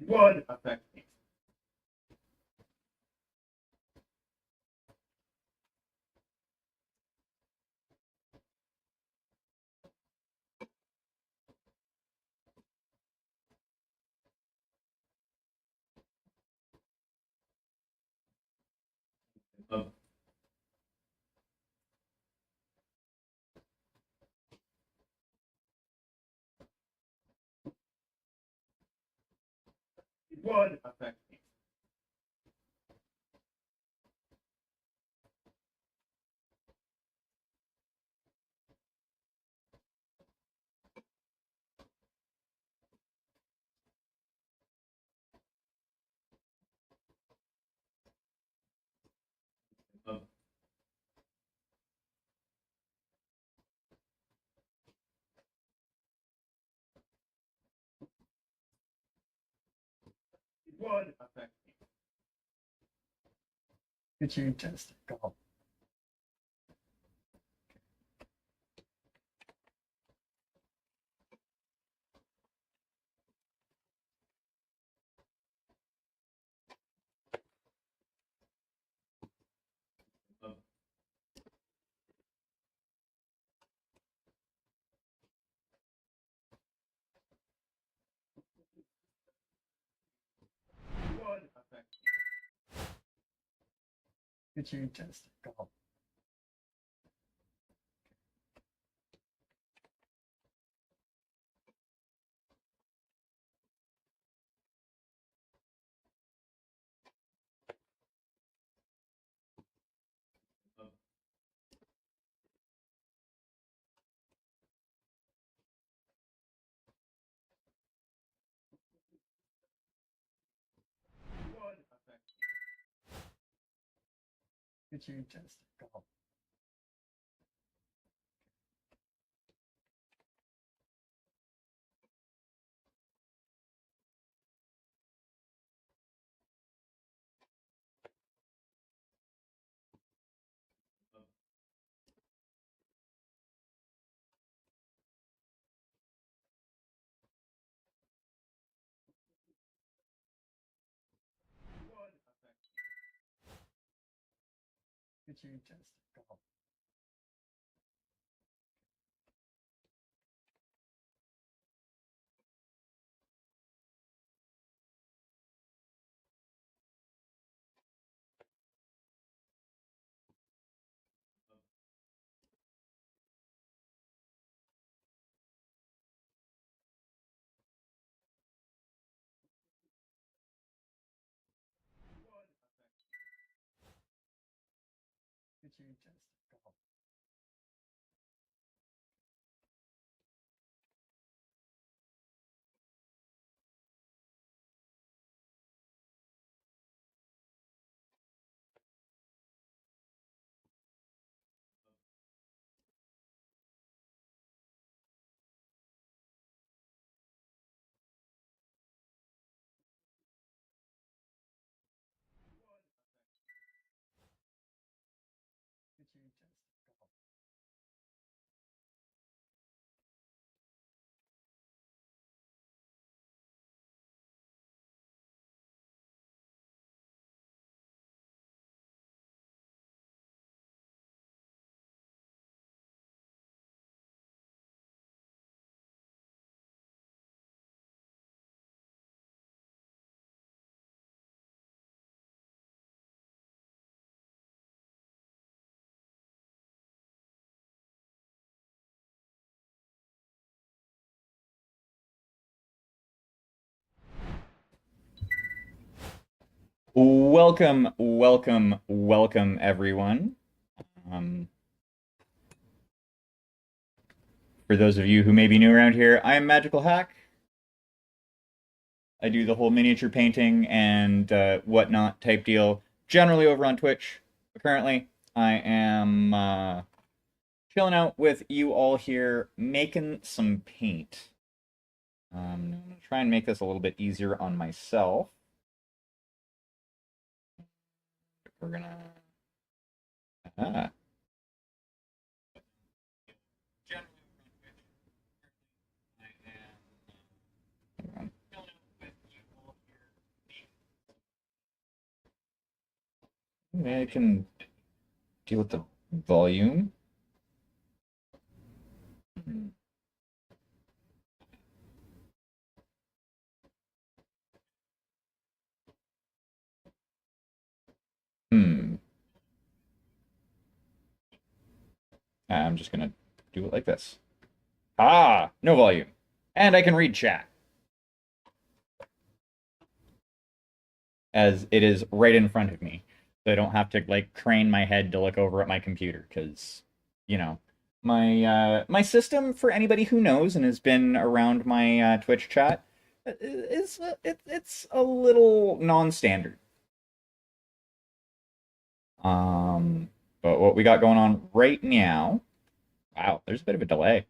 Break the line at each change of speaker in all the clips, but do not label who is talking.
It would affect me. It would affect me. It would affect me.
Get your testicle.
It would affect me.
Get your testicle.
It would affect me.
Get your testicle.
It would affect me.
Get your testicle.
It would affect me.
Get your testicle. Get your testicle.
Welcome, welcome, welcome, everyone. For those of you who may be new around here, I am Magical Hack. I do the whole miniature painting and whatnot type deal, generally over on Twitch. But currently, I am chilling out with you all here, making some paint. I'm going to try and make this a little bit easier on myself. We're going to... Maybe I can deal with the volume. Hmm. I'm just gonna do it like this. Ah, no volume. And I can read chat, as it is right in front of me. So I don't have to like crane my head to look over at my computer because, you know, my system, for anybody who knows and has been around my Twitch chat, is it's a little non-standard. Um, but what we got going on right now, wow, there's a bit of a delay.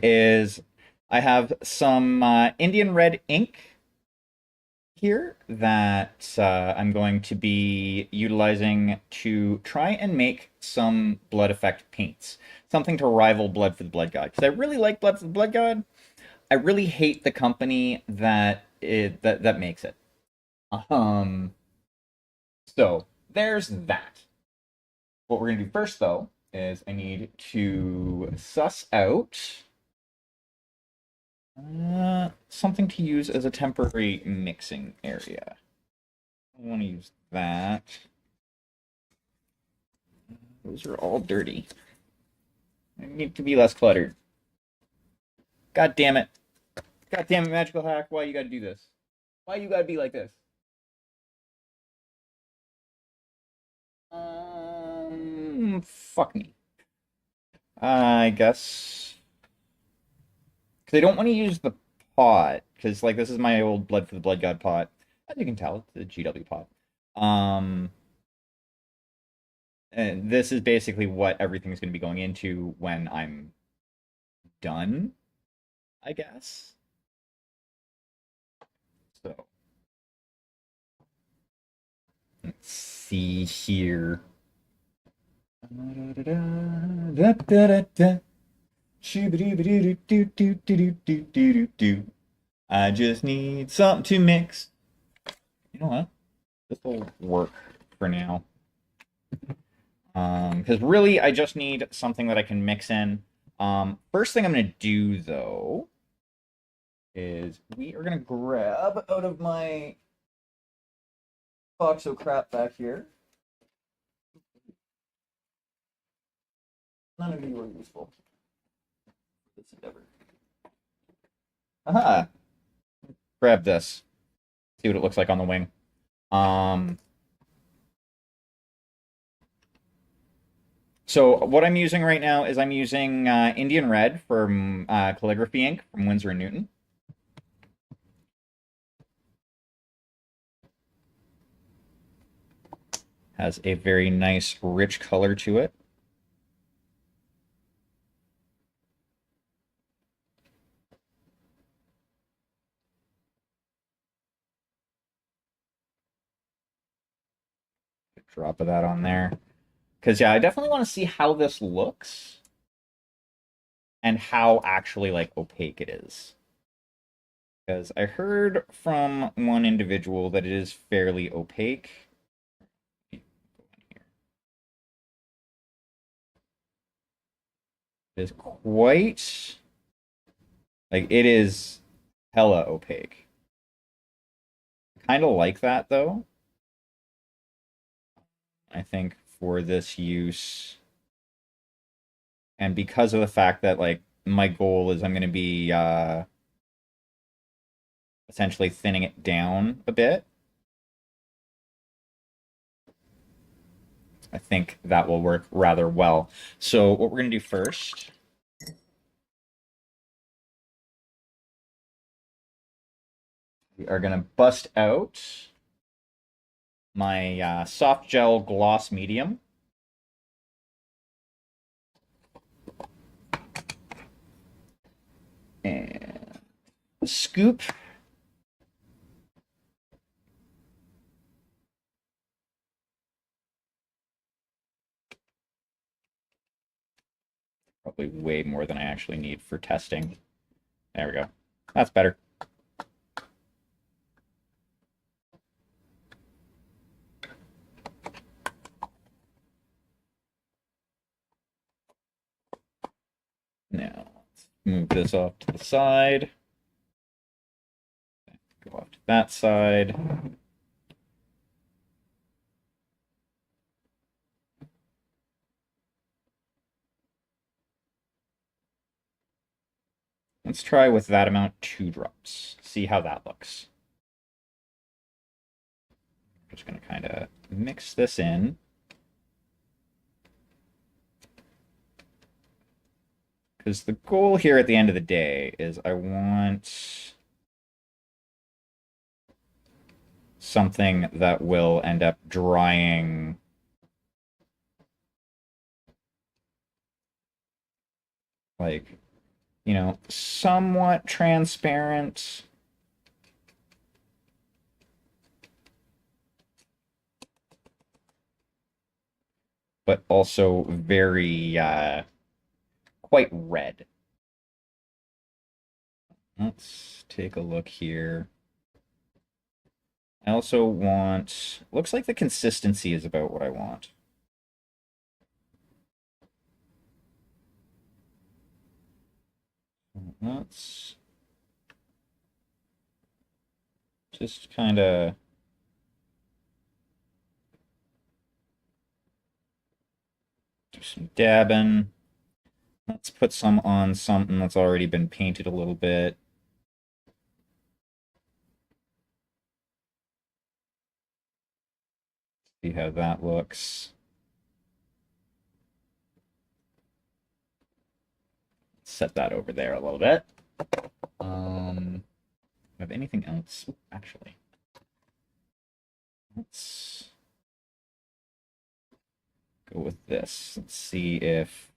Is I have some Indian red ink here that I'm going to be utilizing to try and make some blood effect paints. Something to rival Blood for the Blood God. Because I really like Blood for the Blood God. I really hate the company that makes it. Um, so there's that. What we're gonna do first, though, is I need to suss out something to use as a temporary mixing area. I want to use that. Those are all dirty. I need to be less cluttered. God damn it. God damn it, Magical Hack. Why you gotta do this? Why you gotta be like this? Fuck me. I guess. Because I don't want to use the pot. Because, like, this is my old Blood for the Blood God pot. As you can tell, it's a GW pot. And this is basically what everything's going to be going into when I'm done, I guess. So, let's see here. I just need something to mix. You know what? This will work for now. Because really, I just need something that I can mix in. First thing I'm going to do, though, is we are going to grab out of my box of crap back here. None of you are useful. This endeavor. Aha! Grab this. See what it looks like on the wing. So what I'm using right now is I'm using Indian Red from calligraphy ink from Winsor & Newton. Has a very nice, rich color to it. Drop of that on there. Because, yeah, I definitely want to see how this looks and how actually, like, opaque it is. Because I heard from one individual that it is fairly opaque. It is quite... Like, it is hella opaque. Kind of like that, though. I think for this use, and because of the fact that like my goal is I'm going to be essentially thinning it down a bit, I think that will work rather well. So what we're going to do first, we are going to bust out my soft gel gloss medium. And scoop. Probably way more than I actually need for testing. There we go. That's better. Move this off to the side. Go off to that side. Let's try with that amount 2 drops. See how that looks. Just going to kind of mix this in. Because the goal here at the end of the day is I want something that will end up drying like, you know, somewhat transparent. But also very, quite red. Let's take a look here. I also want, looks like the consistency is about what I want. Let's just kind of do some dabbing. Let's put some on something that's already been painted a little bit. See how that looks. Set that over there a little bit. Have anything else? Ooh, actually, let's go with this. Let's see if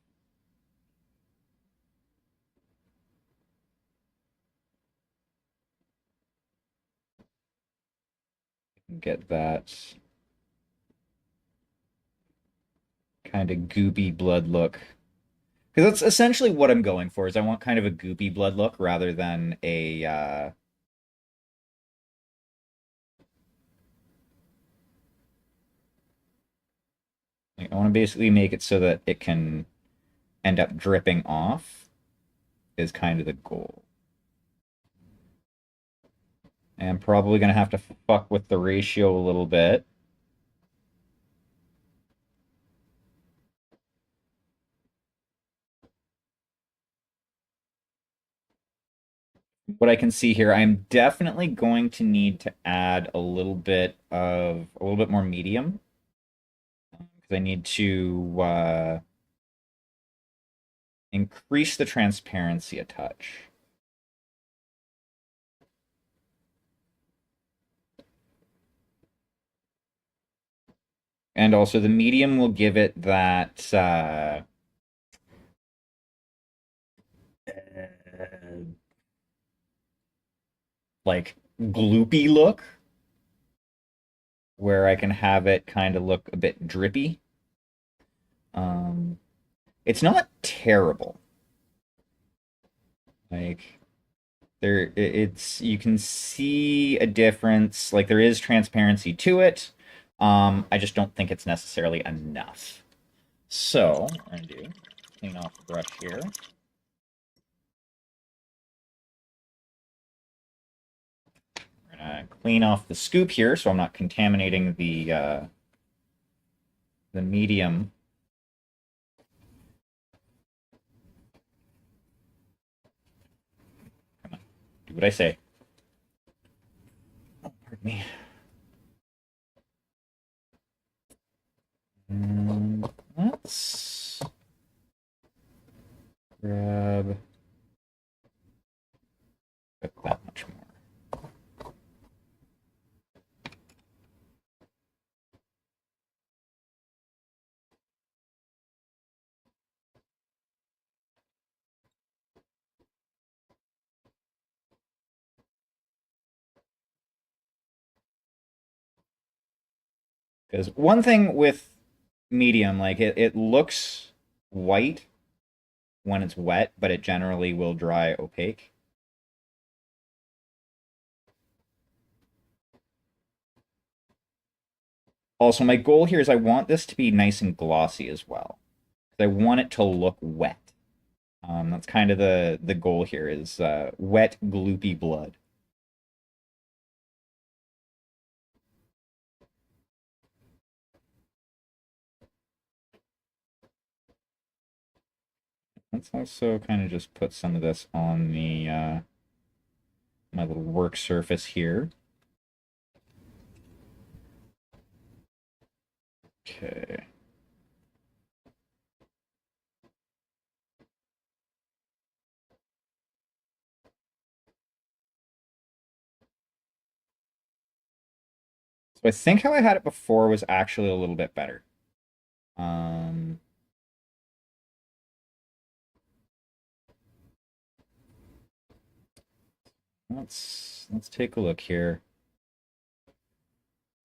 we can get that kind of goopy blood look. Because that's essentially what I'm going for, is I want kind of a goopy blood look rather than a I want to basically make it so that it can end up dripping off is kind of the goal. And I'm probably going to have to fuck with the ratio a little bit. What I can see here, I'm definitely going to need to add a little bit more medium. Because I need to increase the transparency a touch. And also the medium will give it that like gloopy look where I can have it kind of look a bit drippy. It's not terrible. Like it's you can see a difference. Like there is transparency to it. I just don't think it's necessarily enough. So what I'm gonna do, clean off the brush here. We're gonna clean off the scoop here, so I'm not contaminating the medium. Come on, do what I say. Oh, pardon me. Let's grab that much more. Because one thing with medium, like it looks white when it's wet, but it generally will dry opaque. Also, my goal here is I want this to be nice and glossy as well. I want it to look wet. That's kind of the goal here is wet, gloopy blood. Let's also kind of just put some of this on the my little work surface here. Okay. So I think how I had it before was actually a little bit better. Um, let's take a look here.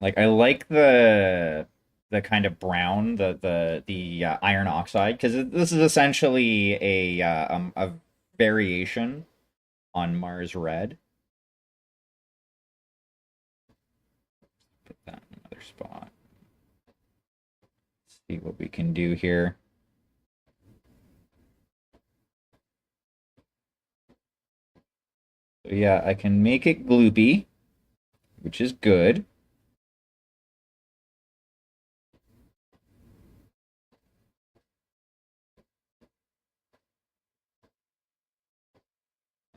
Like I like the kind of brown, the iron oxide, because this is essentially a variation on Mars Red. Put that in another spot. See what we can do here. So yeah, I can make it gloopy, which is good.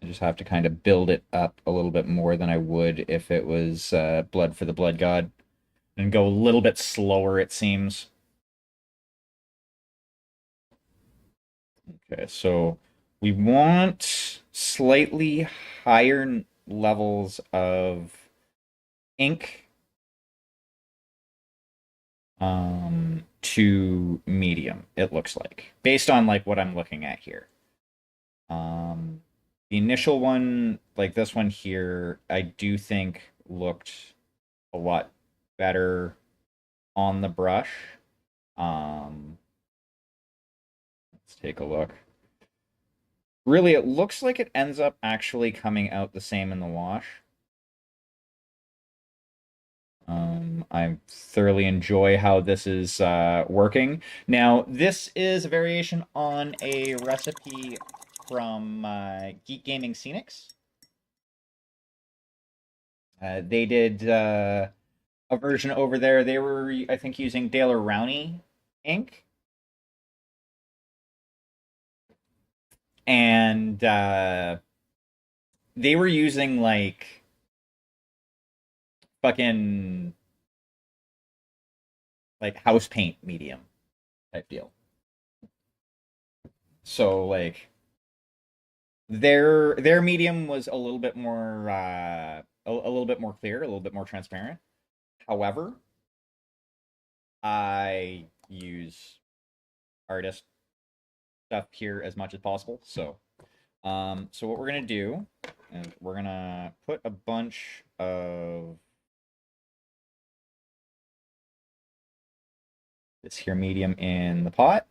I just have to kind of build it up a little bit more than I would if it was Blood for the Blood God. And go a little bit slower, it seems. Okay, so we want slightly higher levels of ink to medium, it looks like, based on like what I'm looking at here. The initial one, like this one here, I do think looked a lot better on the brush. Let's take a look. Really, it looks like it ends up actually coming out the same in the wash. I thoroughly enjoy how this is working. Now, this is a variation on a recipe from Geek Gaming Scenics. They did a version over there. They were, I think, using Dale Rowney ink. And they were using like fucking like house paint medium type deal. So like their medium was a little bit more a little bit more clear, a little bit more transparent. However, I use artist stuff here as much as possible. So what we're gonna do is we're gonna put a bunch of this here medium in the pot.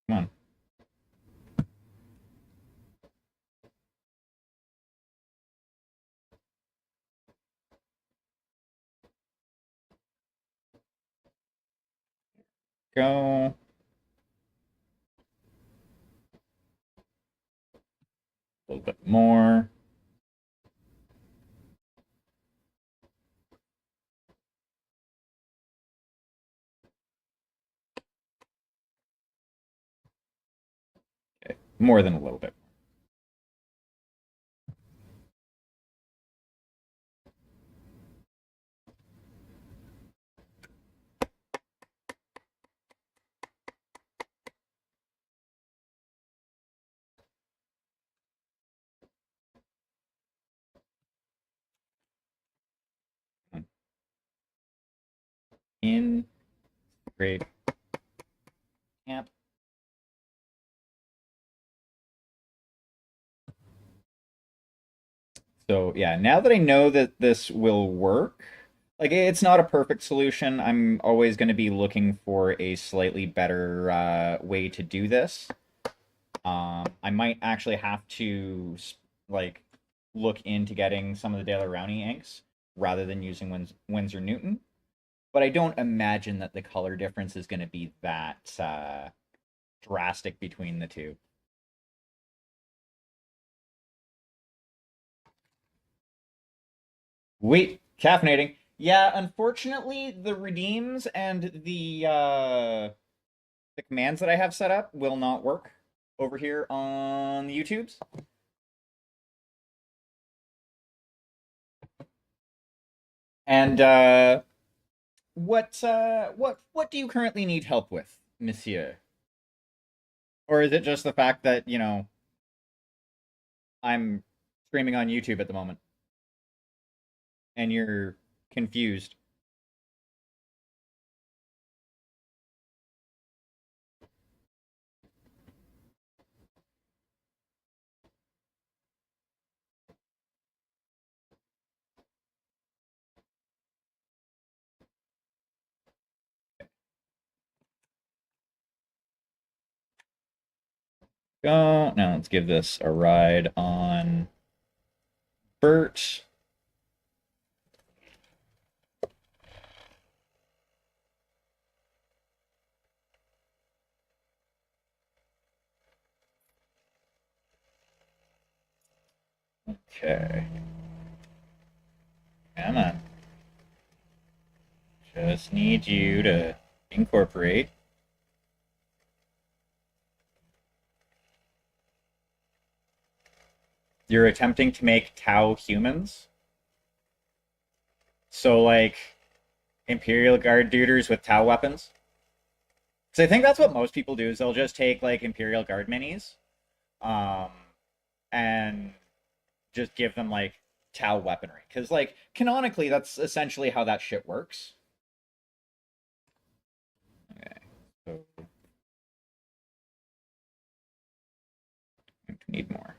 Come on. Go. A little bit more. Okay. More than a little bit. In grade camp. So yeah, now that I know that this will work, like it's not a perfect solution. I'm always going to be looking for a slightly better way to do this. I might actually have to like look into getting some of the Daler Rowney inks rather than using Winsor Newton. But I don't imagine that the color difference is going to be that drastic between the two. Wait, caffeinating. Yeah, unfortunately, the redeems and the commands that I have set up will not work over here on the YouTubes. And what do you currently need help with, Monsieur? Or is it just the fact that, I'm streaming on YouTube at the moment and you're confused? Go. Now let's give this a ride on Bert. Okay. Come on. Just need you to incorporate. You're attempting to make Tau humans? So, like, Imperial Guard duders with Tau weapons? Because I think that's what most people do, is they'll just take, like, Imperial Guard minis, um, and just give them, like, Tau weaponry. Because, like, canonically, that's essentially how that shit works. Okay, so... I need more.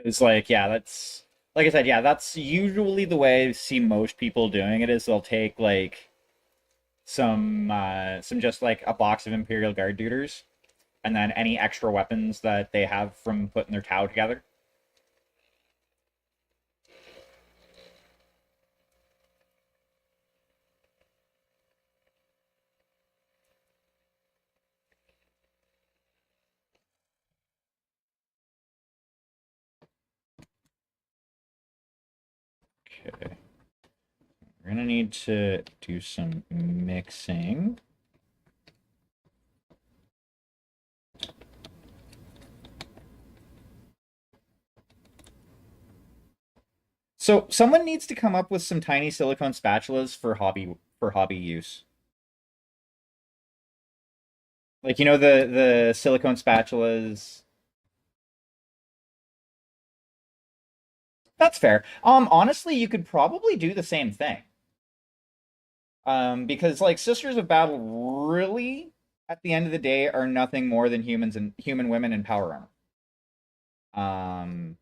It's like, yeah, that's like I said, yeah, that's usually the way I see most people doing it is they'll take like some just like a box of Imperial Guard duders and then any extra weapons that they have from putting their Tau together. Okay. We're gonna need to do some mixing. So someone needs to come up with some tiny silicone spatulas for hobby use. Like the silicone spatulas. That's fair. Honestly, you could probably do the same thing. Because like Sisters of Battle really, at the end of the day, are nothing more than humans and human women in power armor. Um,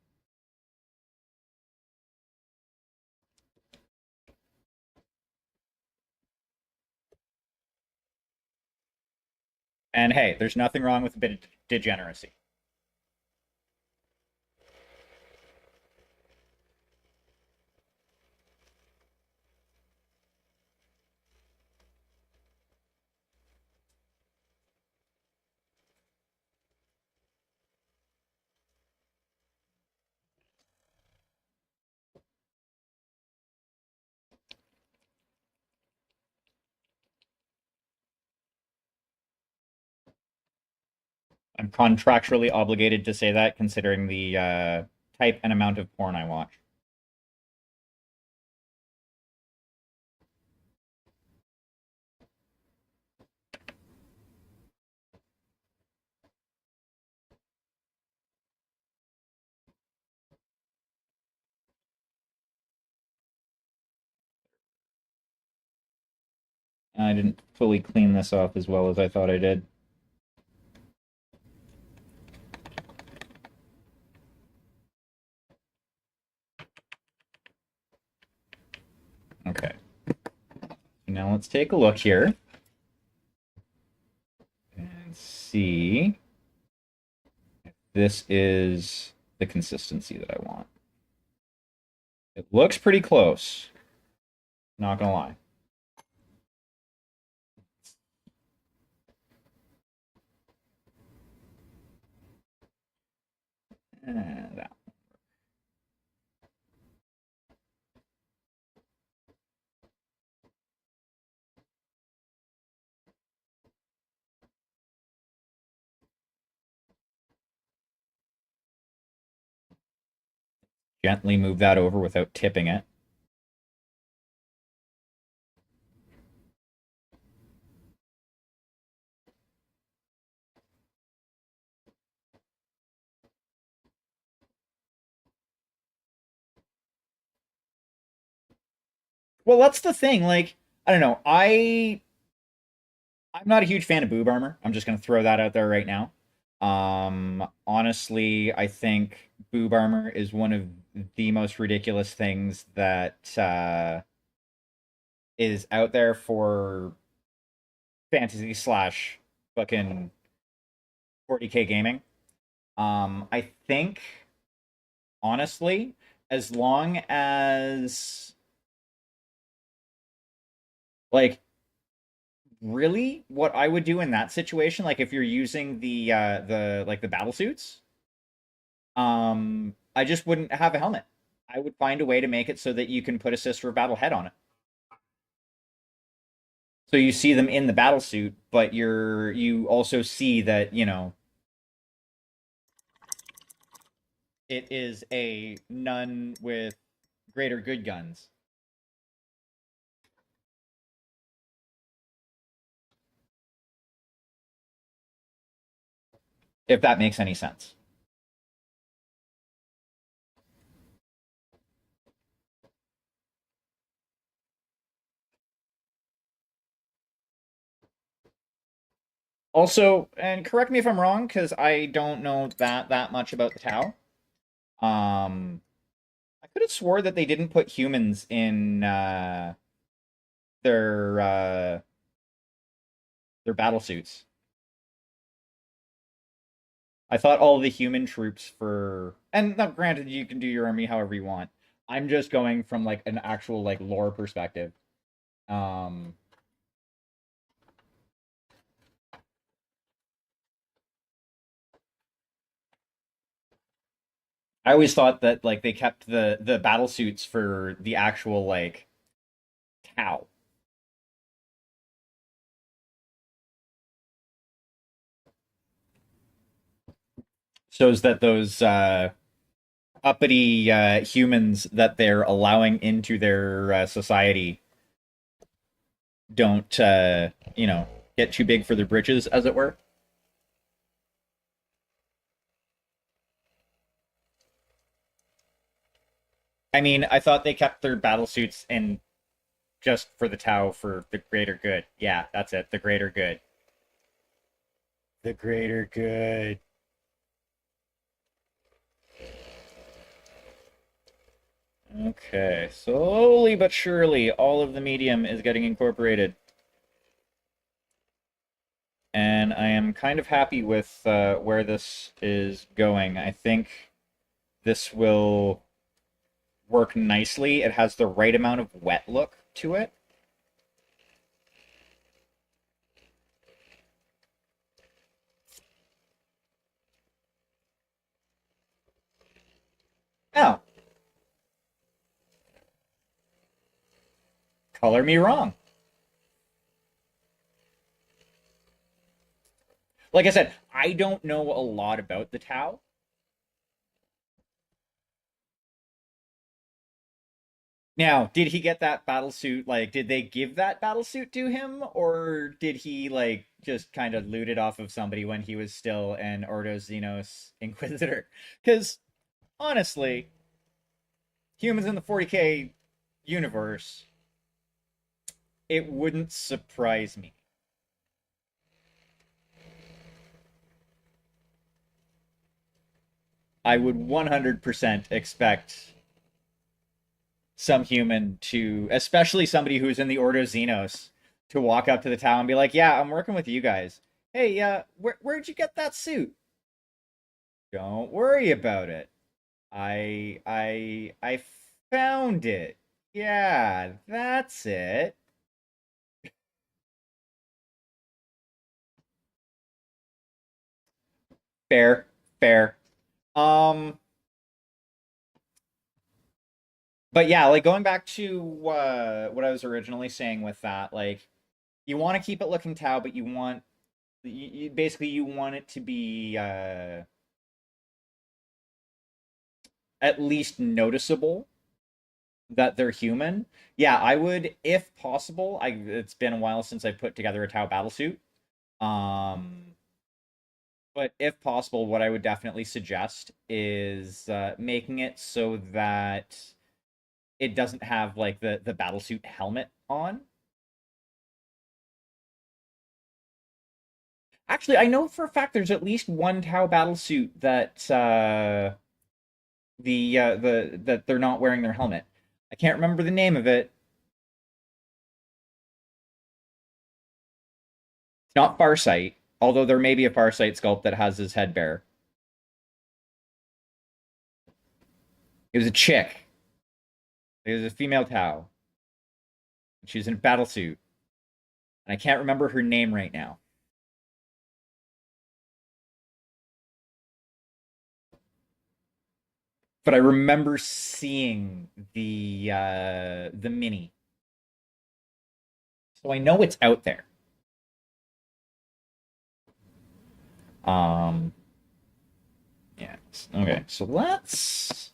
and hey, there's nothing wrong with a bit of degeneracy. I'm contractually obligated to say that, considering the type and amount of porn I watch. I didn't fully clean this off as well as I thought I did. Okay. Now let's take a look here and see if this is the consistency that I want. It looks pretty close. Not gonna lie. That. Gently move that over without tipping it. Well, that's the thing. Like, I don't know. I'm not a huge fan of boob armor. I'm just gonna throw that out there right now. Honestly, I think boob armor is one of the most ridiculous things that is out there for fantasy slash fucking 40K gaming. I think honestly, as long as like really what I would do in that situation, like if you're using the battle suits, I just wouldn't have a helmet. I would find a way to make it so that you can put a Sister of Battle head on it. So you see them in the battle suit, but you also see that, you know, it is a nun with greater good guns. If that makes any sense. Also, and correct me if I'm wrong, because I don't know that much about the Tau. I could have swore that they didn't put humans in their uh, their battle suits. I thought all the human troops for, and now granted, you can do your army however you want. I'm just going from like an actual like lore perspective. Um, I always thought that like they kept the battle suits for the actual like Tau. So is that those uppity humans that they're allowing into their society don't you know, get too big for their britches, as it were. I mean, I thought they kept their battle suits in just for the Tau for the greater good. Yeah, that's it. The greater good. The greater good. Okay, slowly but surely, all of the medium is getting incorporated. And I am kind of happy with where this is going. I think this will work nicely. It has the right amount of wet look to it. Oh, color me wrong. Like I said, I don't know a lot about the Tau. Now, did he get that battle suit? Like, did they give that battle suit to him, or did he like just kind of loot it off of somebody when he was still an Ordo Xenos Inquisitor? Because honestly, humans in the 40K universe, it wouldn't surprise me. I would 100% expect some human to, especially somebody who's in the Ordo Xenos, to walk up to the town and be like, "Yeah, I'm working with you guys. Hey, where'd you get that suit? Don't worry about it. I found it. Yeah, that's it." Fair, fair. Um, but yeah, like going back to what I was originally saying with that, like you want to keep it looking Tau, but you basically you want it to be at least noticeable that they're human. Yeah, I would, if possible. It's been a while since I put together a Tau battlesuit. Um, but if possible, what I would definitely suggest is making it so that it doesn't have like the battlesuit helmet on. Actually, I know for a fact there's at least one Tau battlesuit that the that they're not wearing their helmet. I can't remember the name of it. It's not Farsight, although there may be a Farsight sculpt that has his head bare. It was a chick. It was a female Tau. She was in a battle suit. And I can't remember her name right now. But I remember seeing the mini. So I know it's out there. Um yeah. Okay, so let's,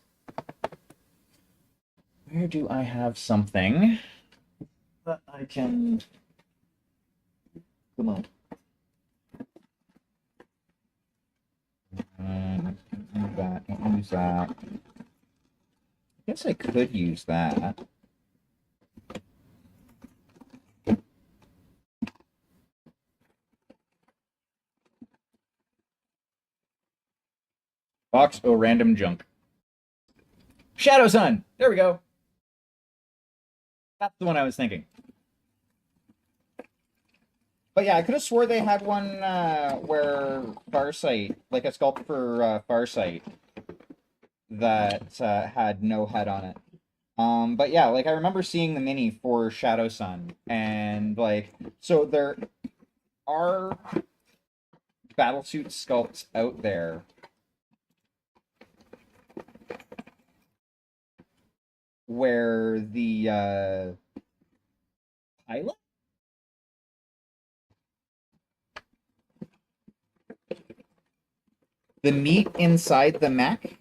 where do I have something that I can, come on. Use that. Use that. I guess I could use that. Box o random junk. Shadow Sun. There we go. That's the one I was thinking. But yeah, I could have swore they had one where Farsight, like a sculpt for Farsight, that had no head on it. But yeah, like I remember seeing the mini for Shadow Sun, and like, so there are battlesuit sculpts out there where the pilot, the meat inside the mech,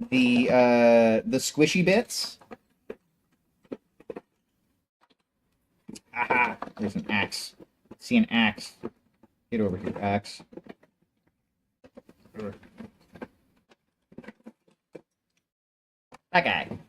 the squishy bits. Aha! There's an axe. See an axe. Get over here, axe. That guy.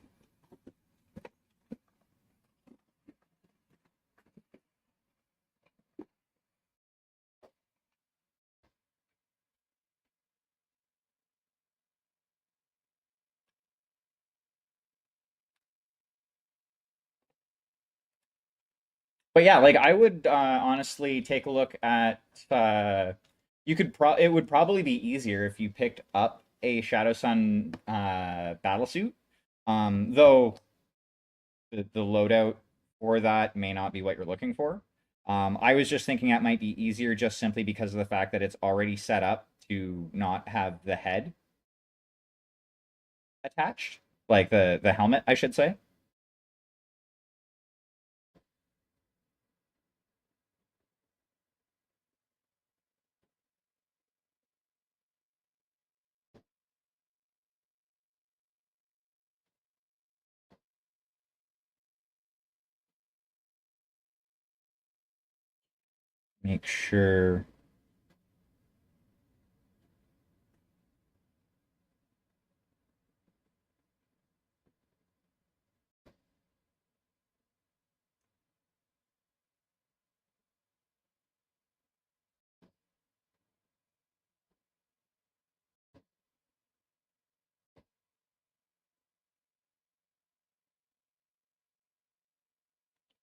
But yeah, like I would honestly take a look at. You could it would probably be easier if you picked up a Shadow Sun battlesuit. Though the loadout for that may not be what you're looking for. I was just thinking that might be easier just simply because of the fact that it's already set up to not have the head attached, like the helmet, I should say. make sure.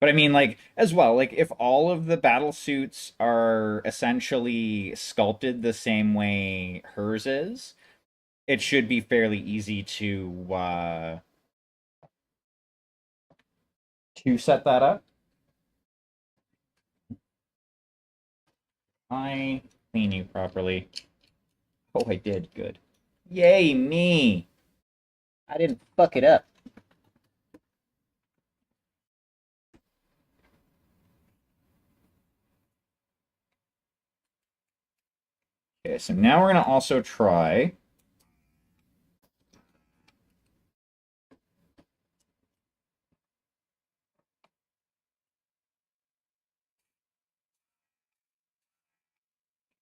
But I mean, like, as well, like, if all of the battle suits are essentially sculpted the same way hers is, it should be fairly easy to set that up. I clean you properly. Oh, I did. Good. Yay, me! I didn't fuck it up. Okay, so now we're gonna also try.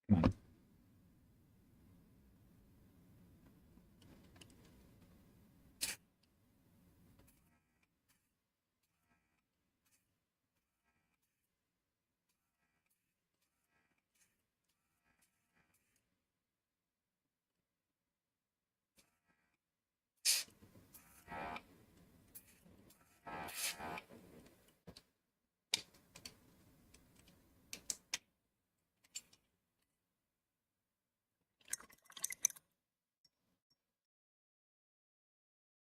Come on.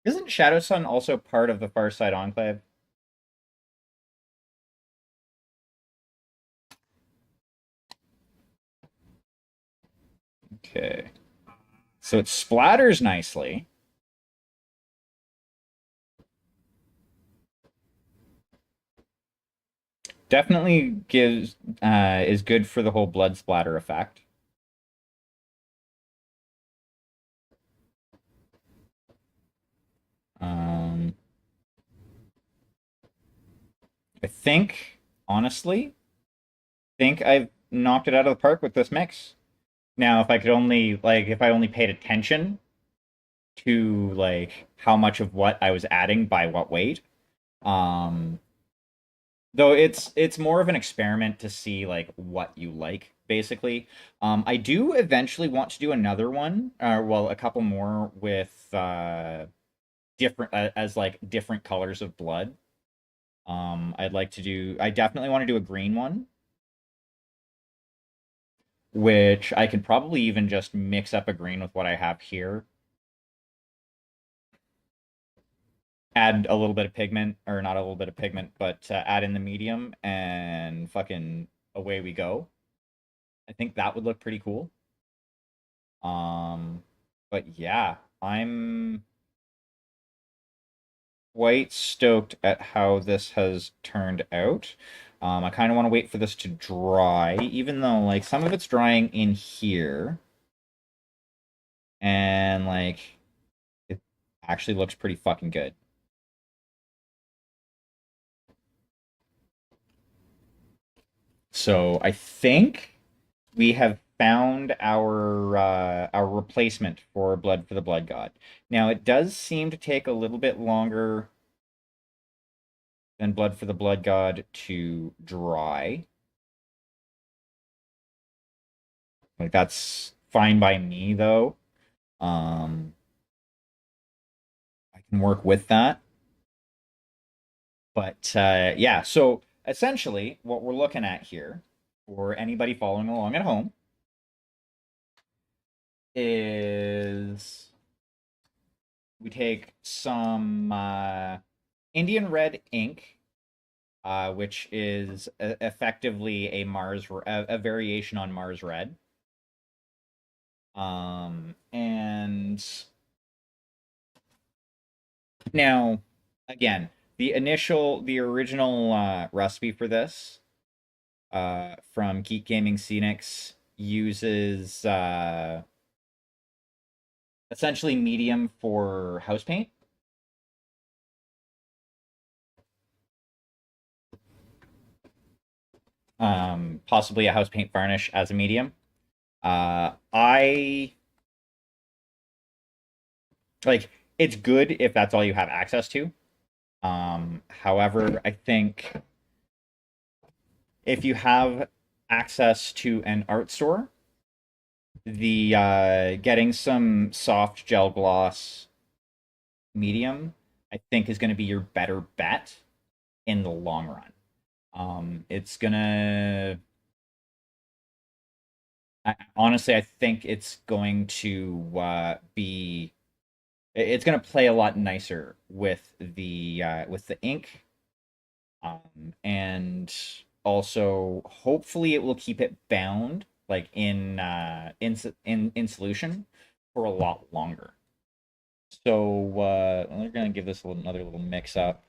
Isn't Shadow Sun also part of the Far Side Enclave? Okay. So it splatters nicely. Definitely gives is good for the whole blood splatter effect. Um, I think, honestly, think I've knocked it out of the park with this mix. Now, if I could only like if I only paid attention to like how much of what I was adding by what weight. Um, though it's more of an experiment to see like what you like basically. I do eventually want to do another one, well, a couple more with different as like different colors of blood. I'd like to do. I definitely want to do a green one, which I could probably even just mix up a green with what I have here. Add a little bit of pigment, or not a little bit of pigment, but add in the medium and fucking away we go. I think that would look pretty cool. But yeah, I'm quite stoked at how this has turned out. I kind of want to wait for this to dry, even though like some of it's drying in here, and like it actually looks pretty fucking good. So I think we have found our replacement for Blood for the Blood God. Now it does seem to take a little bit longer than Blood for the Blood God to dry. Like that's fine by me though. Um, I can work with that. But yeah, so essentially what we're looking at here for anybody following along at home is we take some Indian red ink, which is effectively a variation on Mars red. And now, again, the original recipe for this from Geek Gaming Scenics uses essentially medium for house paint. possibly a house paint varnish as a medium. I like it's good if that's all you have access to. However, I think if you have access to an art store, the getting some soft gel gloss medium, I think, is going to be your better bet in the long run. It's gonna honestly, I think it's going to be. It's going to play a lot nicer with the ink, and also hopefully it will keep it bound like in solution for a lot longer. So we're gonna give this another little mix up.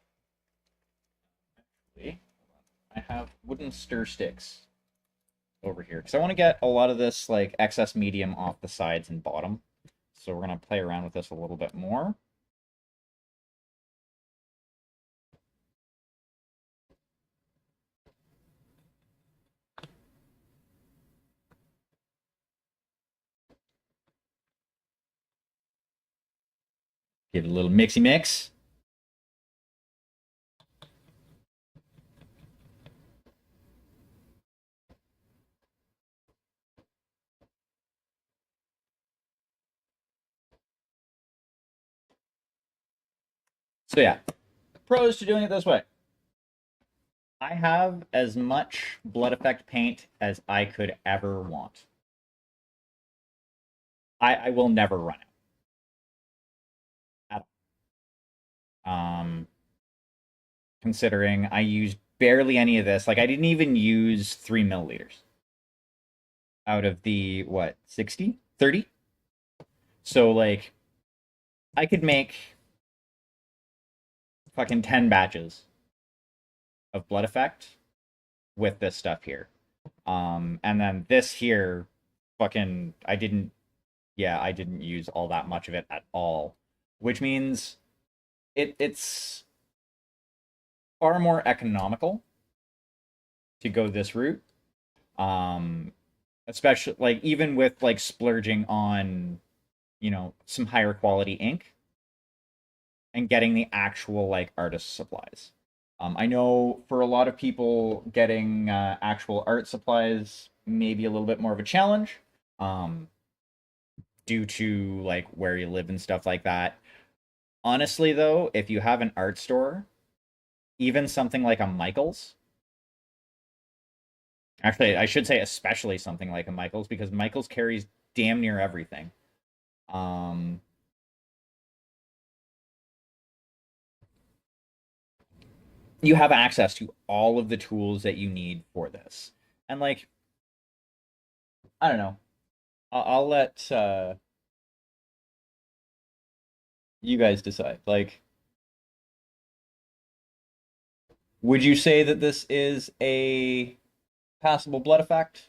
I have wooden stir sticks over here because I want to get a lot of this like excess medium off the sides and bottom. So we're gonna play around with this a little bit more. Give it a little mixy mix. So yeah, pros to doing it this way. I have as much blood effect paint as I could ever want. I will never run out. Considering I used barely any of this, like I didn't even use 3 milliliters out of the what 60 30. So like I could make fucking 10 batches of blood effect with this stuff here. And then this here, fucking, I didn't use all that much of it at all, which means it's far more economical to go this route. Um, Especially like even with like splurging on, some higher quality ink and getting the actual like artist supplies. I know for a lot of people, getting actual art supplies may be a little bit more of a challenge, um, due to like where you live and stuff like that. Honestly, though, if you have an art store, even something like a Michaels, actually, I should say especially something like a Michaels, because Michaels carries damn near everything. Um, you have access to all of the tools that you need for this, and like I don't know, I'll let you guys decide. Like, would you say that this is a passable blood effect?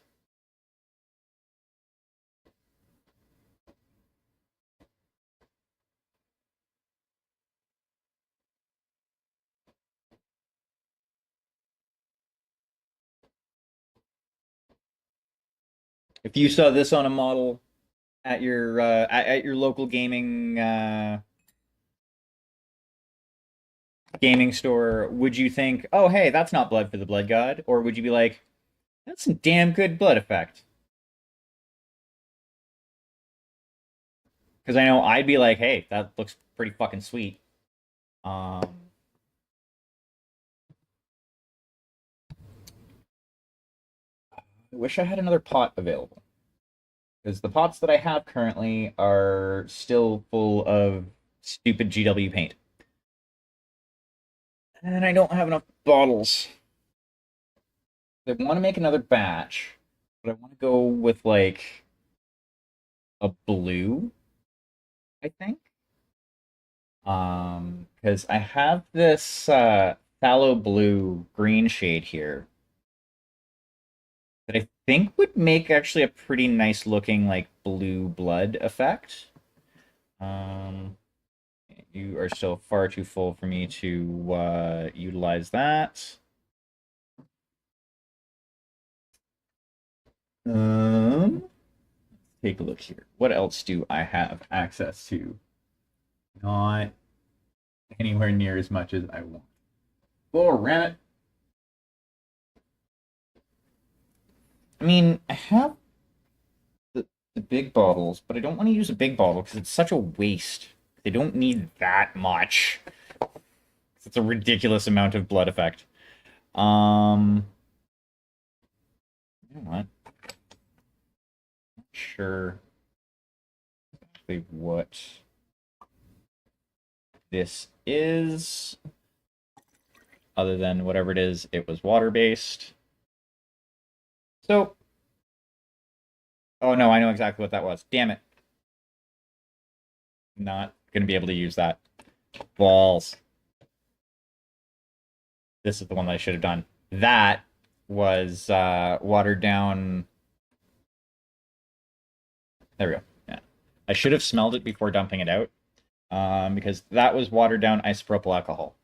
If you saw this on a model at your local gaming store, would you think, "Oh, hey, that's not blood for the blood god," or would you be like, "That's some damn good blood effect"? Because I know I'd be like, "Hey, that looks pretty fucking sweet." Um, I wish I had another pot available, because the pots that I have currently are still full of stupid GW paint, and I don't have enough bottles. I want to make another batch, but I want to go with like a blue, I think. Because I have this phthalo blue green shade here that I think would make actually a pretty nice looking like blue blood effect. Um, you are still far too full for me to utilize that. Let's take a look here. What else do I have access to? Not anywhere near as much as I want. Oh, ram it. I mean, I have the big bottles, but I don't want to use a big bottle because it's such a waste. They don't need that much. It's a ridiculous amount of blood effect. You know what? Not sure exactly what this is, other than whatever it is, it was water-based. So, oh no, I know exactly what that was. Damn it. Not going to be able to use that. Balls. This is the one that I should have done. That was watered down. There we go. Yeah. I should have smelled it before dumping it out, because that was watered down isopropyl alcohol.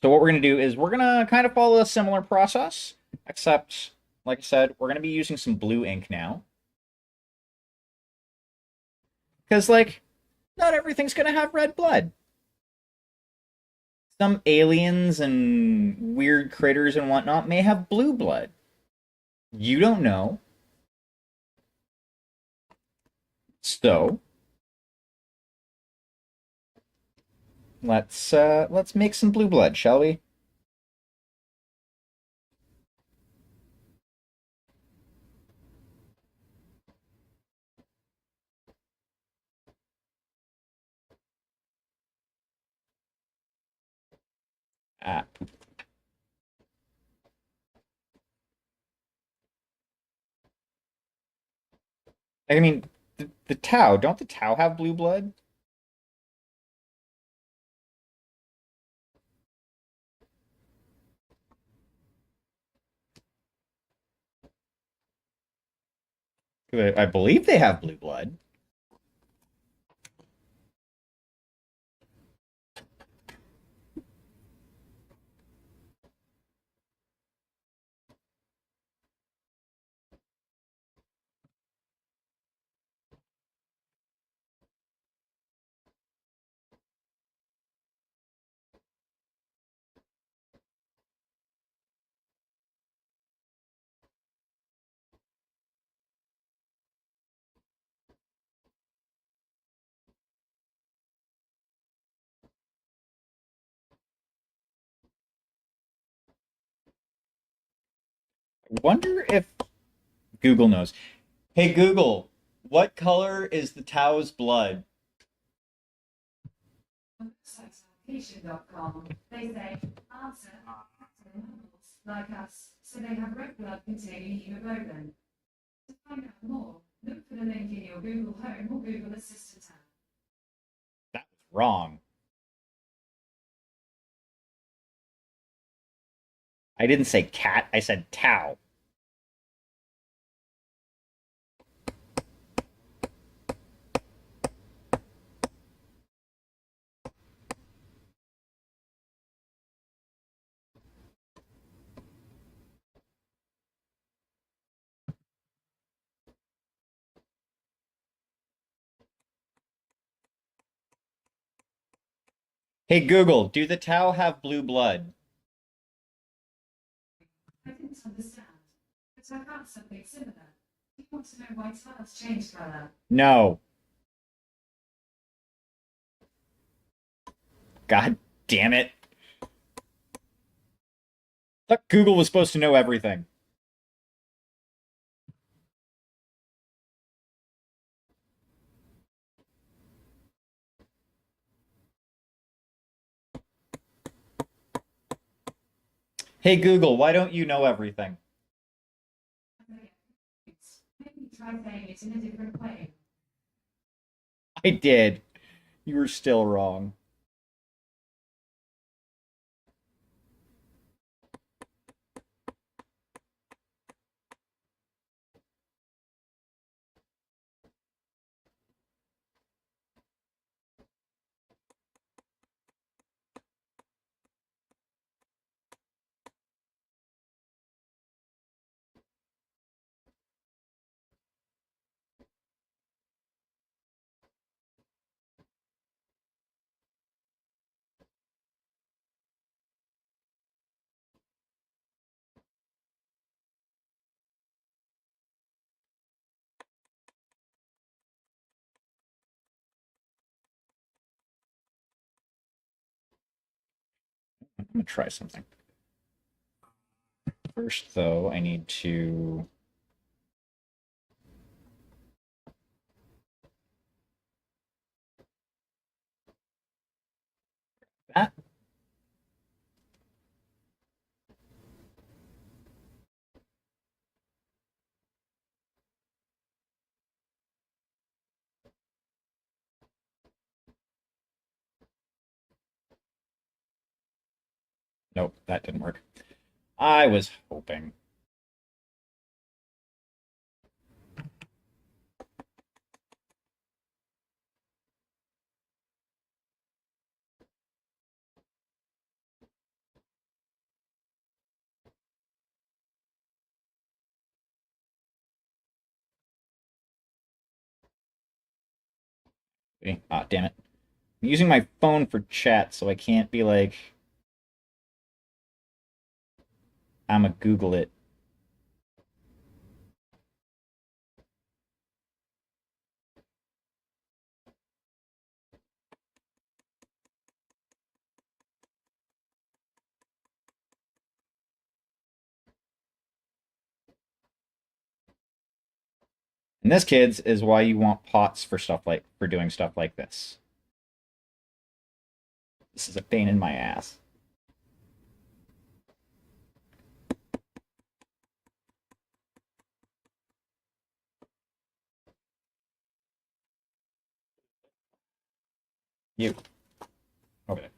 So what we're going to do is we're going to kind of follow a similar process, except, like I said, we're going to be using some blue ink now. Because, like, not everything's going to have red blood. Some aliens and weird critters and whatnot may have blue blood. You don't know. So, let's make some blue blood, shall we? Ah. I mean, the Tau, don't the Tau have blue blood? I believe they have blue blood. I wonder if Google knows. Hey Google, what color is the Tau's blood?
Sexlocation.com. They say, answer, animals like us, so they have red blood containing hemoglobin. To find out more, look for the link in your Google Home or Google Assistant app.
That was wrong. I didn't say cat, I said Tau. Hey Google, do the Tau have blue blood?
I didn't understand, but I found something similar. Do you want to know why tiles change color?
No. God damn it. I thought Google was supposed to know everything. Hey Google, why don't you know everything?
Maybe try saying it in a different way.
I did. You were still wrong. I'm gonna try something. First, though, I need to that. Nope, that didn't work. I was hoping. Ah, damn it. I'm using my phone for chat, so I can't be like, I'ma Google it. And this, kids, is why you want pots for doing stuff like this. This is a pain in my ass. You. Okay.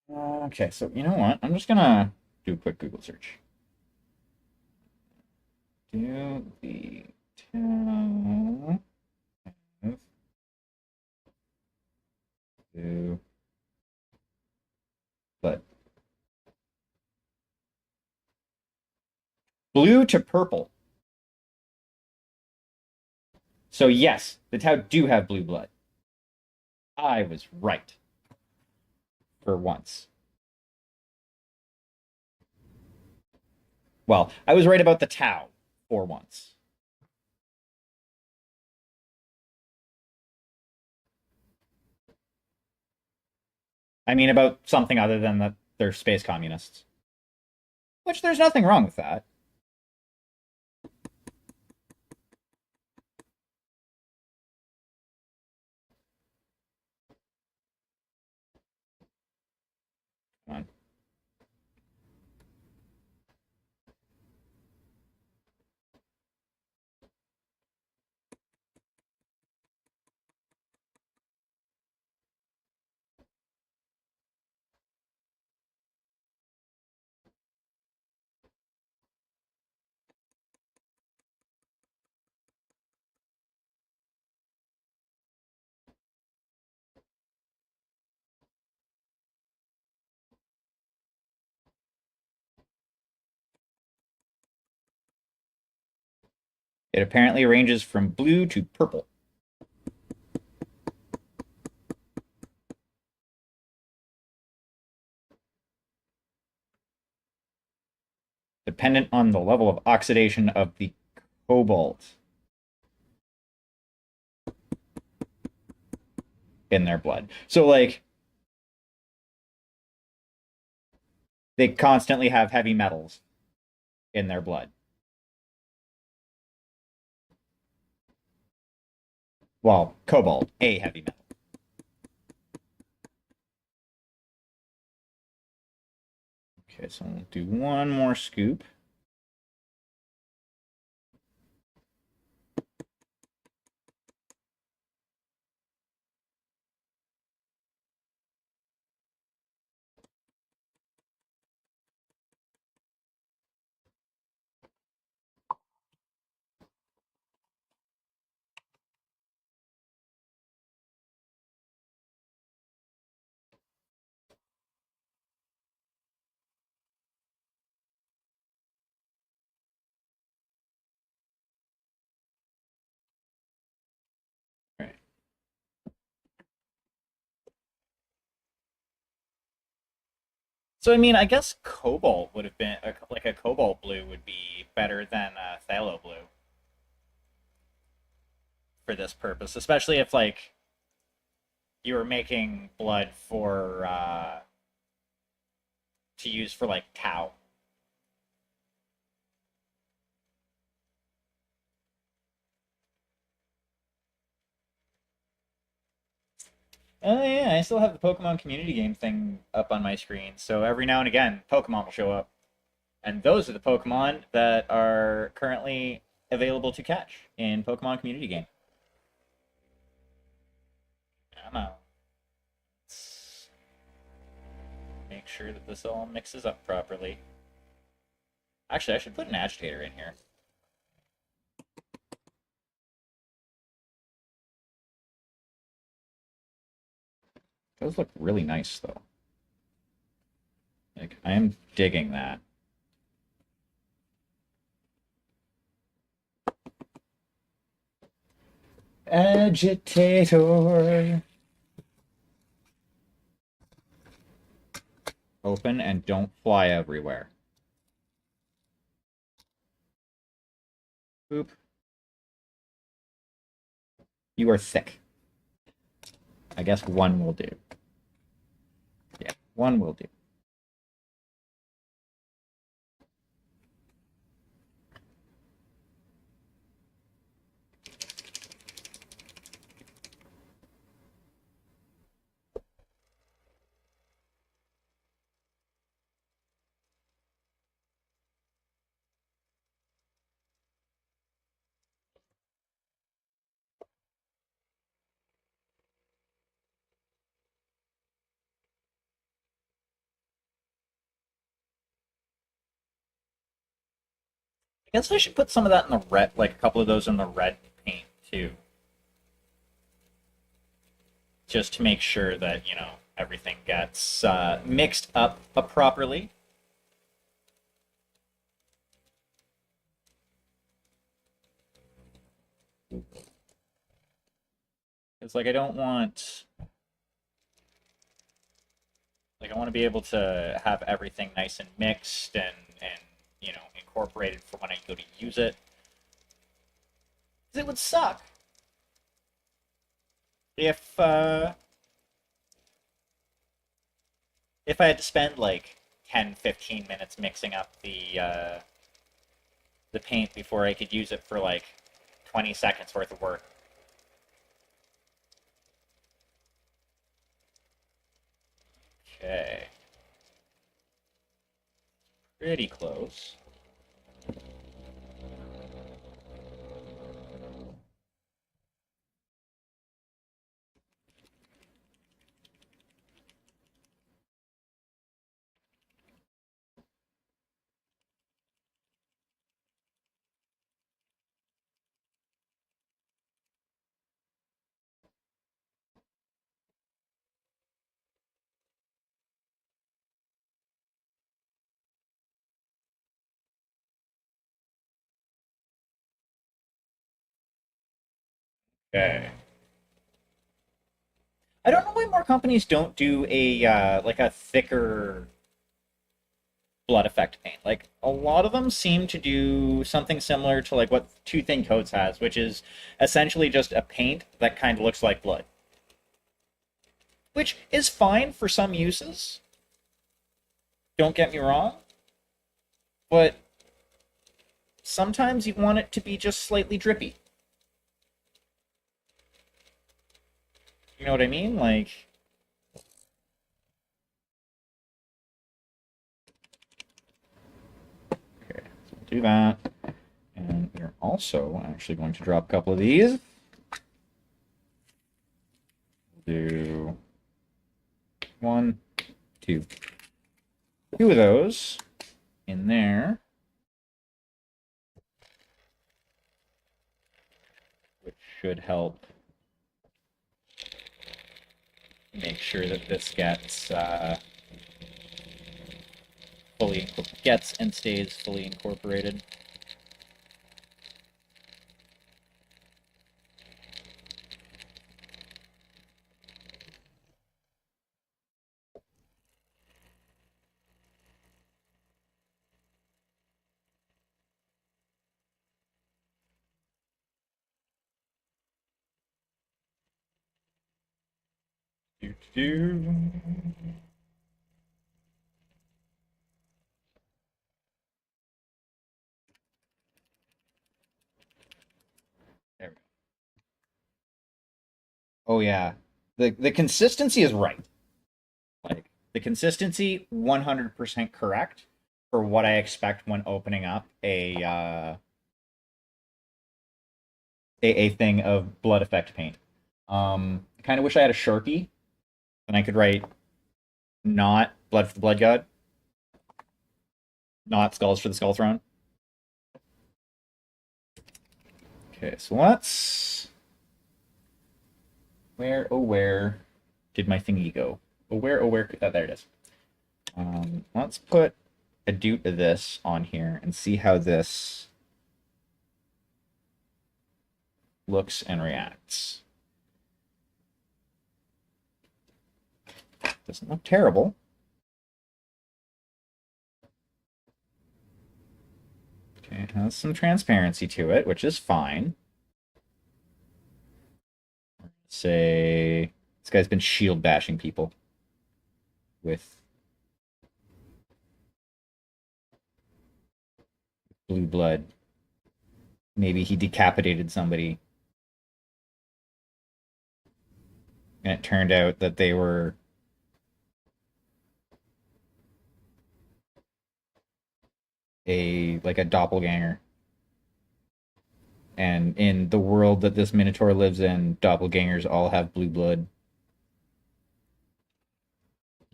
Okay, so you know what? I'm just gonna do a quick Google search. Do the town have blue blood? Blue to purple. So yes, the Tau do have blue blood. I was right. For once. Well, I was right about the Tau for once. I mean, about something other than that they're space communists. Which there's nothing wrong with that. Come on. It apparently ranges from blue to purple. Dependent on the level of oxidation of the cobalt in their blood. So, like, they constantly have heavy metals in their blood. Well, cobalt, a heavy metal. Okay, so we'll do one more scoop. So I mean, I guess Cobalt would have been like a Cobalt Blue would be better than Phthalo Blue for this purpose, especially if like you were making blood for to use for like Tau. Oh yeah, I still have the Pokemon community game thing up on my screen, so every now and again, Pokemon will show up. And those are the Pokemon that are currently available to catch in Pokemon community game. Let's make sure that this all mixes up properly. Actually, I should put an agitator in here. Those look really nice, though. Like, I am digging that. Agitator. Open and don't fly everywhere. Boop. You are thick. I guess one will do. Yeah, one will do. I guess I should put some of that in the red, like a couple of those in the red paint too. Just to make sure that, you know, everything gets mixed up properly. It's like I don't want... Like, I want to be able to have everything nice and mixed and you know, incorporated for when I go to use it. Because it would suck if I had to spend like 10, 15 minutes mixing up the paint before I could use it for like 20 seconds worth of work. Okay. Pretty close. Okay. I don't know why more companies don't do a like a thicker blood effect paint. Like a lot of them seem to do something similar to like what Two Thin Coats has, which is essentially just a paint that kind of looks like blood. Which is fine for some uses. Don't get me wrong. But sometimes you want it to be just slightly drippy. You know what I mean? Like... Okay, so we'll do that. And we're also actually going to drop a couple of these. We'll do 1, 2. 2 of those in there. Which should help make sure that this gets gets and stays fully incorporated. There we go. Oh yeah. The consistency is right. Like the consistency 100% correct for what I expect when opening up a thing of blood effect paint. I kind of wish I had a Sharpie and I could write not blood for the blood god, not skulls for the skull throne. Okay, so let's where did my thingy go? Oh where there it is. Let's put a doot of this on here and see how this looks and reacts. Doesn't look terrible. Okay, it has some transparency to it, which is fine. Say this guy's been shield bashing people with blue blood. Maybe he decapitated somebody. And it turned out that they were a doppelganger. And in the world that this Minotaur lives in, doppelgangers all have blue blood.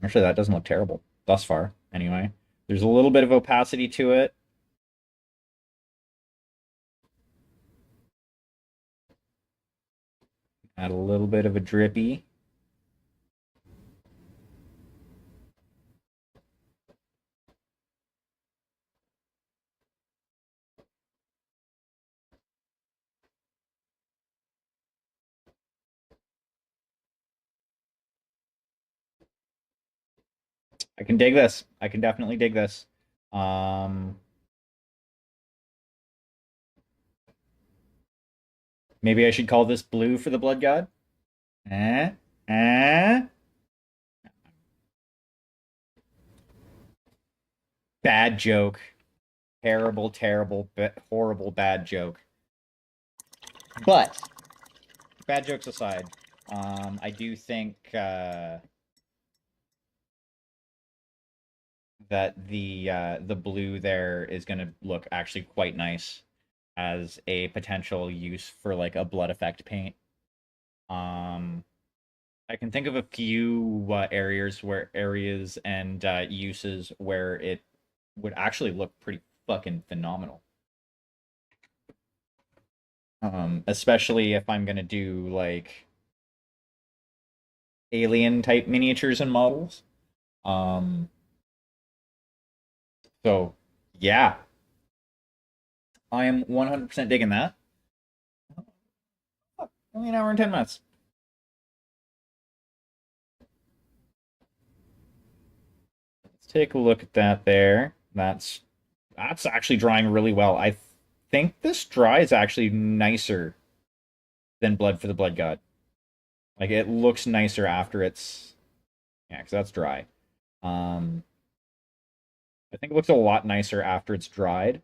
Actually, that doesn't look terrible thus far, anyway. There's a little bit of opacity to it. Add a little bit of a drippy. I can dig this. I can definitely dig this. Maybe I should call this blue for the blood god. Bad joke. Terrible, terrible, horrible bad joke. But bad jokes aside, I do think that the blue there is going to look actually quite nice as a potential use for like a blood effect paint. I can think of a few areas and uses where it would actually look pretty fucking phenomenal. Especially if I'm gonna do like alien type miniatures and models. So yeah, I am 100% digging that. Oh, only an hour and 10 minutes. Let's take a look at that there. That's actually drying really well. I think this dry is actually nicer than Blood for the Blood God. Like it looks nicer after it's because that's dry. I think it looks a lot nicer after it's dried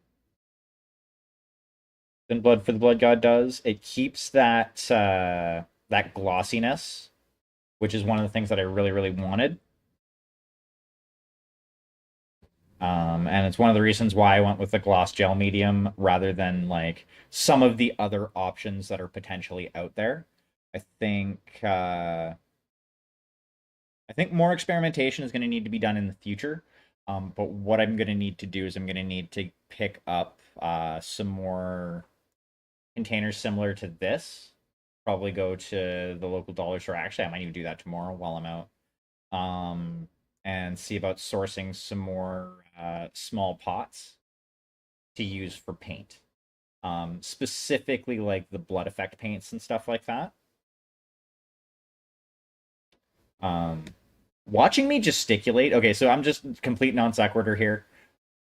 than Blood for the Blood God does. It keeps that that glossiness, which is one of the things that I really, really wanted. And it's one of the reasons why I went with the gloss gel medium rather than like some of the other options that are potentially out there. I think more experimentation is going to need to be done in the future. But what I'm going to need to do is I'm going to need to pick up some more containers similar to this. Probably go to the local dollar store. Actually, I might even do that tomorrow while I'm out. And see about sourcing some more small pots to use for paint. Specifically like the blood effect paints and stuff like that. Watching me gesticulate. Okay, so I'm just complete non sequitur here.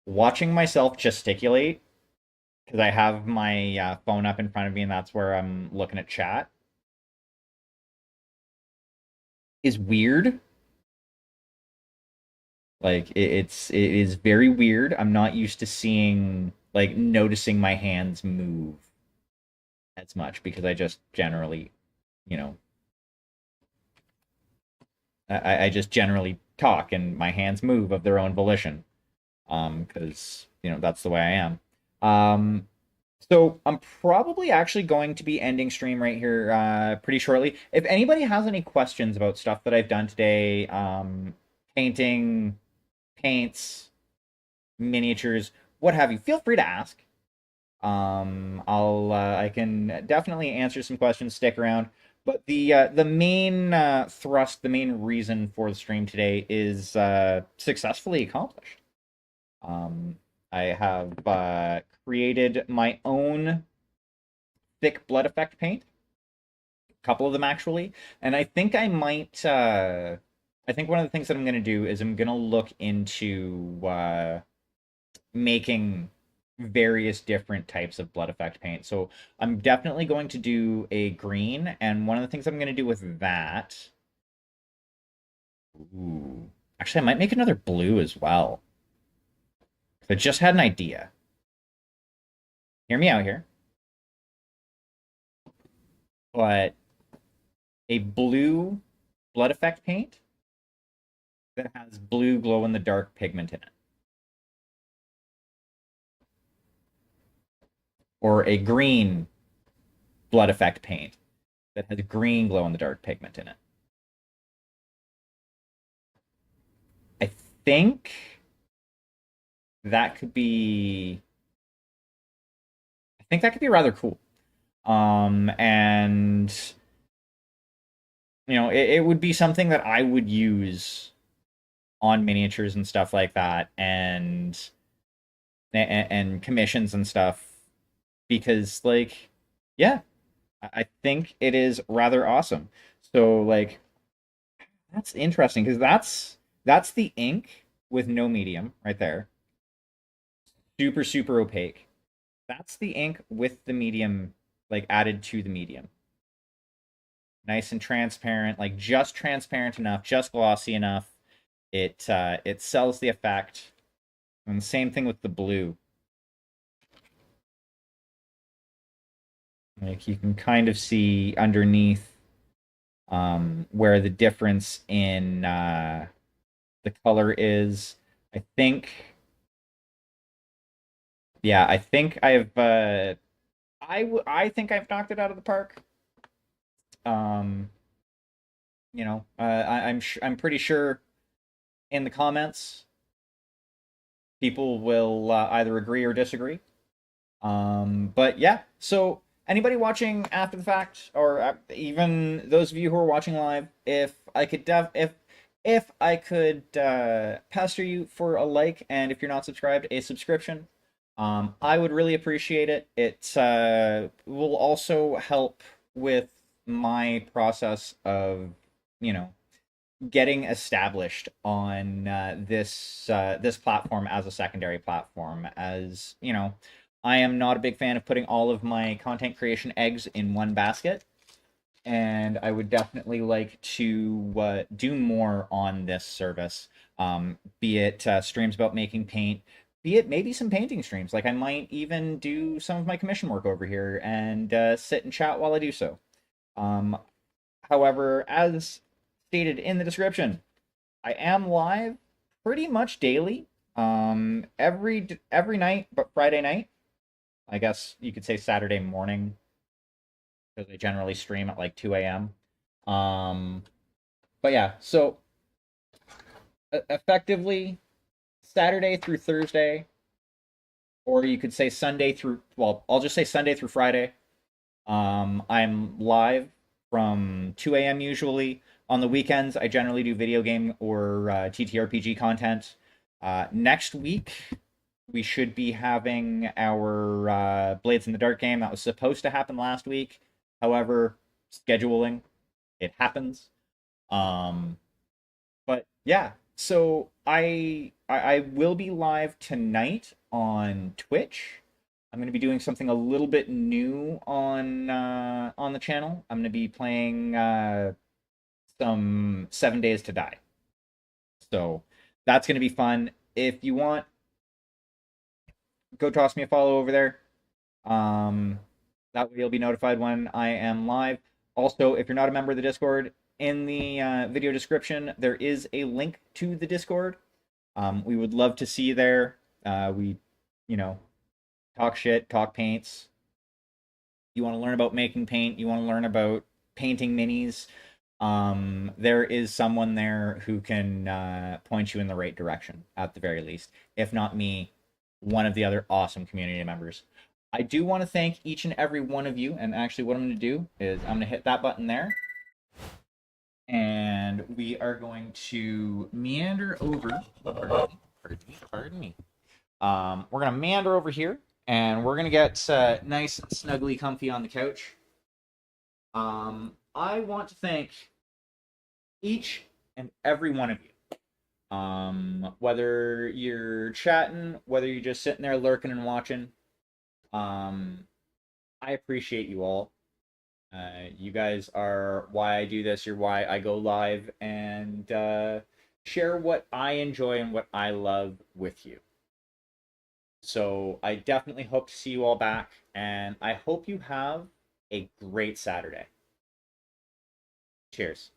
Watching myself gesticulate because I have my phone up in front of me and that's where I'm looking at chat. is weird. Like it is very weird. I'm not used to seeing like noticing my hands move as much because I just generally, you know, I just generally talk and my hands move of their own volition. Because that's the way I am. Um, so I'm probably actually going to be ending stream right here pretty shortly. If anybody has any questions about stuff that I've done today, painting, paints, miniatures, what have you, feel free to ask. I can definitely answer some questions. Stick around. But the main thrust, the main reason for the stream today is successfully accomplished. I have created my own thick blood effect paint, a couple of them actually, and I think I might. I think one of the things that I'm going to do is I'm going to look into making various different types of blood effect paint. So I'm definitely going to do a green, and one of the things I'm going to do with that. Ooh, actually, I might make another blue as well. I just had an idea. Hear me out here. But a blue blood effect paint that has blue glow in the dark pigment in it. Or a green blood effect paint that has green glow in the dark pigment in it. I think that could be rather cool. And it would be something that I would use on miniatures and stuff like that, and commissions and stuff, because like, yeah, I think it is rather awesome. So like, that's interesting because that's the ink with no medium right there. Super super opaque. That's the ink with the medium like added to the medium. Nice and transparent, like just transparent enough, just glossy enough. It sells the effect. And the same thing with the blue. Like you can kind of see underneath where the difference in the color is. I think, yeah, I think I think I've knocked it out of the park. Um, I'm pretty sure in the comments people will either agree or disagree. But yeah, so anybody watching after the fact, or even those of you who are watching live, if I could pester you for a like, and if you're not subscribed, a subscription, I would really appreciate it. It will also help with my process of, you know, getting established on this platform as a secondary platform. As you know, I am not a big fan of putting all of my content creation eggs in one basket, and I would definitely like to do more on this service. Be it streams about making paint, be it maybe some painting streams. Like I might even do some of my commission work over here and sit and chat while I do so. Um, However, as stated in the description, I am live pretty much daily. Every night, but Friday night. I guess you could say Saturday morning, because I generally stream at like 2 a.m. Um, but yeah, so effectively Saturday through Thursday, or you could say Sunday through, well, I'll just say Sunday through Friday. I'm live from 2 a.m. usually. On the weekends, I generally do video game or TTRPG content. Next week, we should be having our Blades in the Dark game that was supposed to happen last week. However, scheduling, it happens. But yeah, so I will be live tonight on Twitch. I'm going to be doing something a little bit new on the channel. I'm going to be playing some 7 Days to Die. So that's going to be fun. If you want, go toss me a follow over there. That way you'll be notified when I am live. Also, if you're not a member of the Discord, in the video description, there is a link to the Discord. We would love to see you there. We, talk shit, talk paints. You want to learn about making paint, you want to learn about painting minis, there is someone there who can point you in the right direction, at the very least. If not me, one of the other awesome community members. I do want to thank each and every one of you, and actually what I'm going to do is I'm going to hit that button there, and we are going to meander over. Pardon me. We're going to meander over here, and we're going to get nice, snugly comfy on the couch. I want to thank each and every one of you. Whether you're chatting, whether you're just sitting there lurking and watching, I appreciate you all. You guys are why I do this. You're why I go live and share what I enjoy and what I love with you. So I definitely hope to see you all back, and I hope you have a great Saturday. Cheers.